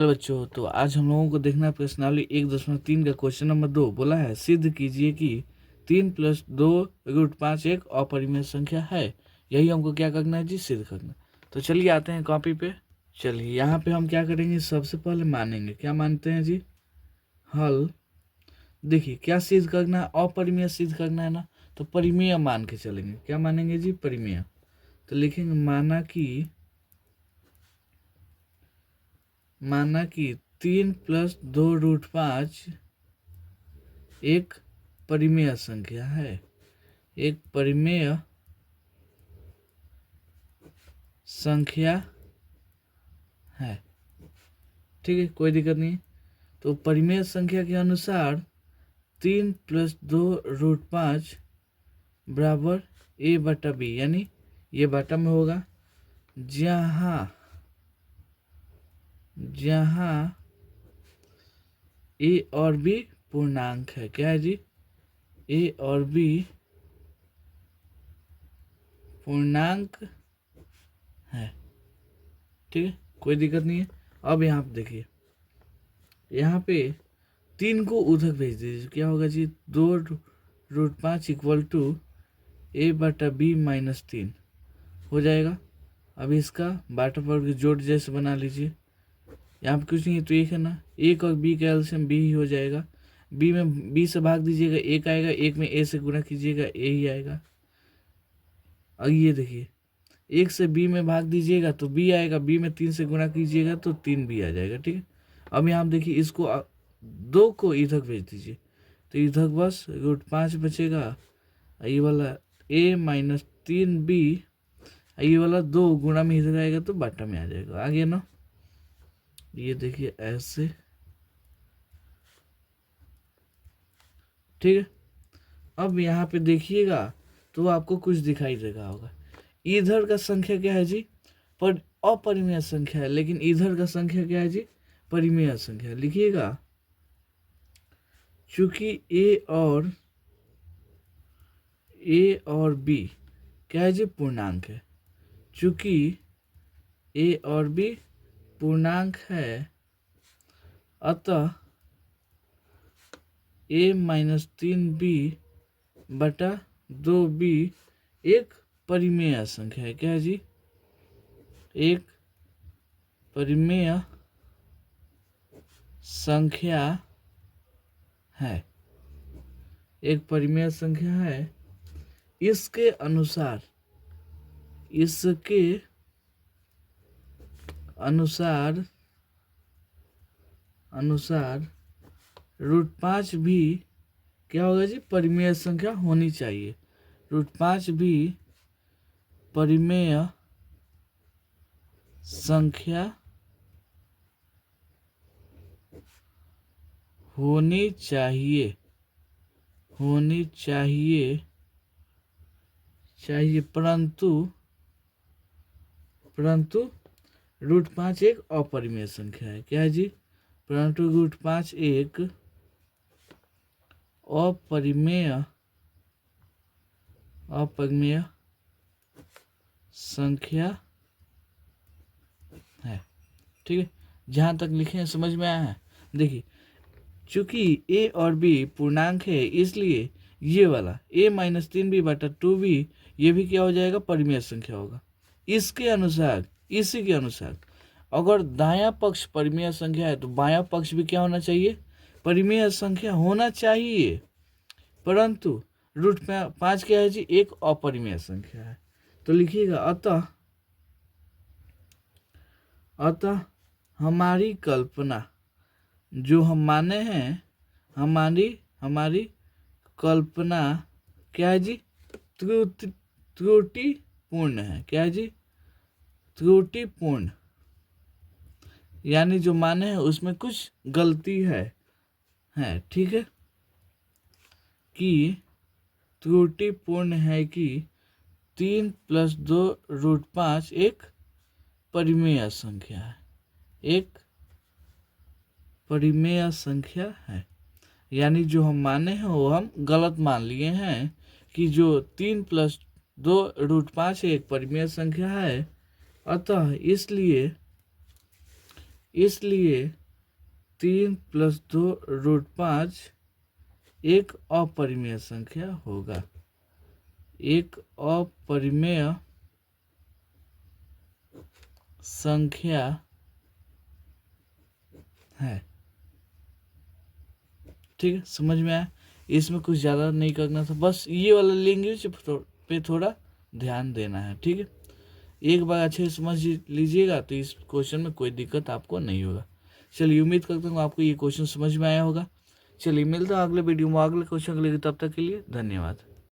Hello बच्चों, तो आज हम लोगों को देखना है प्रश्नावली 1.3 का क्वेश्चन नंबर 2। बोला है सिद्ध कीजिए कि 3+2√5 एक अपरिमेय संख्या है। यही हमको क्या करना है जी, सिद्ध करना। तो चलिए आते हैं कॉपी पे। चलिए यहाँ पे हम क्या करेंगे, सबसे पहले मानेंगे। क्या मानते हैं जी, हल। देखिए क्या सिद्ध करना है, अपरिमेय सिद्ध करना है ना, तो परिमेय मान के चलेंगे। क्या मानेंगे जी, परिमेय। तो लिखेंगे माना कि 3+2√5 एक परिमेय संख्या है। एक परिमेय संख्या है, ठीक है, कोई दिक्कत नहीं। तो परिमेय संख्या के अनुसार 3+2√5 बराबर a/b, यानी ये बाटा में होगा जहाँ a और b पूर्णांक है। क्या है जी, a और b पूर्णांक है, ठीक है, कोई दिक्कत नहीं है। अब यहाँ पे देखिए, यहाँ पे 3 को उधर भेज दीजिए। क्या होगा जी, 2√5 इक्वल टू a/b-3 हो जाएगा। अब इसका बाटा पर जोड़ जैसे बना लीजिए। यहाँ पे कुछ नहीं है तो एक है ना, एक और बी का एलसीएम बी ही हो जाएगा। बी में बी से भाग दीजिएगा, एक आएगा। एक में ए से गुणा कीजिएगा, ए ही आएगा। अब ये देखिए, एक से बी में भाग दीजिएगा तो बी आएगा। बी में 3 से गुणा कीजिएगा तो 3 बी आ जाएगा, ठीक है। अब यहाँ देखिए, इसको 2 को इधर भेज दीजिए तो इधर बस √5 बचेगा। ये वाला a-3b, ये वाला 2 गुणा में इधर आएगा तो बाटा में आ जाएगा। आ गया ना, ये देखिए ऐसे, ठीक है। अब यहाँ पे देखिएगा तो आपको कुछ दिखाई देगा होगा। इधर का संख्या क्या है जी, पर अपरिमेय संख्या है, लेकिन इधर का संख्या क्या है जी, परिमेय संख्या। लिखिएगा, चूंकि ए और बी क्या है जी, पूर्णांक है। चूंकि ए और बी पूर्णांक है, अतः a-3b/2b एक परिमेय संख्या है। क्या है जी, एक परिमेय संख्या है, एक परिमेय संख्या है। इसके अनुसार √5 भी क्या होगा जी, परिमेय संख्या होनी चाहिए। √5 भी परिमेय संख्या होनी चाहिए, परंतु √5 एक अपरिमेय संख्या है। क्या है जी, परंतु √5 एक अपरिमेय संख्या है, ठीक है। जहाँ तक लिखे हैं समझ में आया है। देखिए, चूंकि a और b पूर्णांक है, इसलिए ये वाला a-3b/2b ये भी क्या हो जाएगा, परिमेय संख्या होगा। इसी के अनुसार अगर दायां पक्ष परिमेय संख्या है तो बायां पक्ष भी क्या होना चाहिए, परिमेय संख्या होना चाहिए। परंतु √5 क्या है जी, एक अपरिमेय संख्या है। तो लिखिएगा, अतः हमारी कल्पना जो हम माने हैं, हमारी कल्पना क्या है जी, त्रुटिपूर्ण है। क्या है जी, त्रुटिपूर्ण, यानी जो माने हैं उसमें कुछ गलती है, ठीक है। कि त्रुटिपूर्ण है कि 3+2√5 एक परिमेय संख्या है, एक परिमेय संख्या है। यानी जो हम माने हैं वो हम गलत मान लिए हैं कि जो 3+2√5 एक परिमेय संख्या है। अतः इसलिए इसलिए 3+2√5 एक अपरिमेय संख्या होगा। एक अपरिमेय संख्या है। ठीक है, समझ में आया? इसमें कुछ ज़्यादा नहीं करना था, बस ये वाला लैंग्वेज पे थोड़ा ध्यान देना है। ठीक है, एक बार अच्छे से समझ लीजिएगा तो इस क्वेश्चन में कोई दिक्कत आपको नहीं होगा। चलिए, उम्मीद करता हूँ आपको ये क्वेश्चन समझ में आया होगा। चलिए, मिलता है अगले वीडियो में अगले क्वेश्चन के लिए। तब तक के लिए धन्यवाद।